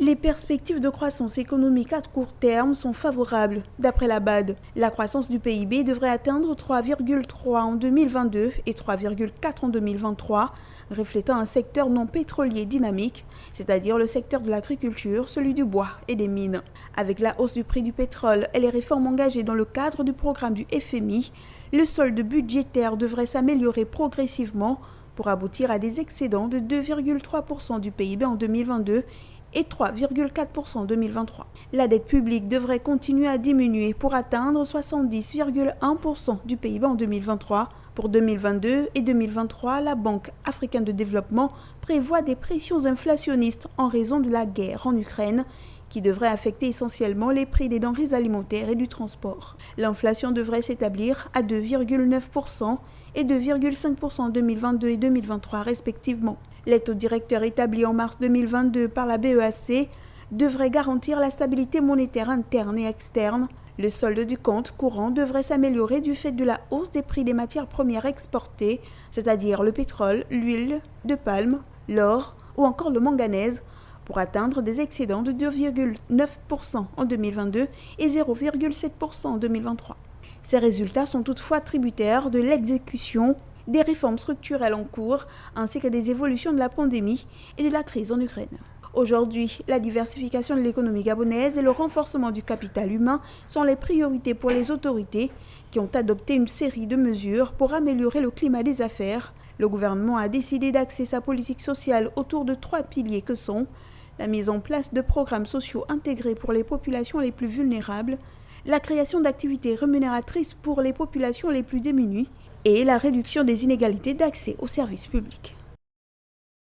Les perspectives de croissance économique à court terme sont favorables. D'après la BAD, la croissance du PIB devrait atteindre 3,3 en 2022 et 3,4 en 2023, reflétant un secteur non pétrolier dynamique, c'est-à-dire le secteur de l'agriculture, celui du bois et des mines. Avec la hausse du prix du pétrole et les réformes engagées dans le cadre du programme du FMI, le solde budgétaire devrait s'améliorer progressivement pour aboutir à des excédents de 2,3% du PIB en 2022 et 3,4% en 2023. La dette publique devrait continuer à diminuer pour atteindre 70,1% du PIB en 2023. Pour 2022 et 2023, la Banque africaine de développement prévoit des pressions inflationnistes en raison de la guerre en Ukraine qui devrait affecter essentiellement les prix des denrées alimentaires et du transport. L'inflation devrait s'établir à 2,9% et 2,5% en 2022 et 2023 respectivement. Les taux directeurs établis en mars 2022 par la BEAC devraient garantir la stabilité monétaire interne et externe. Le solde du compte courant devrait s'améliorer du fait de la hausse des prix des matières premières exportées, c'est-à-dire le pétrole, l'huile de palme, l'or ou encore le manganèse, pour atteindre des excédents de 2,9% en 2022 et 0,7% en 2023. Ces résultats sont toutefois tributaires de l'exécution des réformes structurelles en cours, ainsi que des évolutions de la pandémie et de la crise en Ukraine. Aujourd'hui, la diversification de l'économie gabonaise et le renforcement du capital humain sont les priorités pour les autorités qui ont adopté une série de mesures pour améliorer le climat des affaires. Le gouvernement a décidé d'axer sa politique sociale autour de 3 piliers que sont la mise en place de programmes sociaux intégrés pour les populations les plus vulnérables, la création d'activités rémunératrices pour les populations les plus démunies et la réduction des inégalités d'accès aux services publics.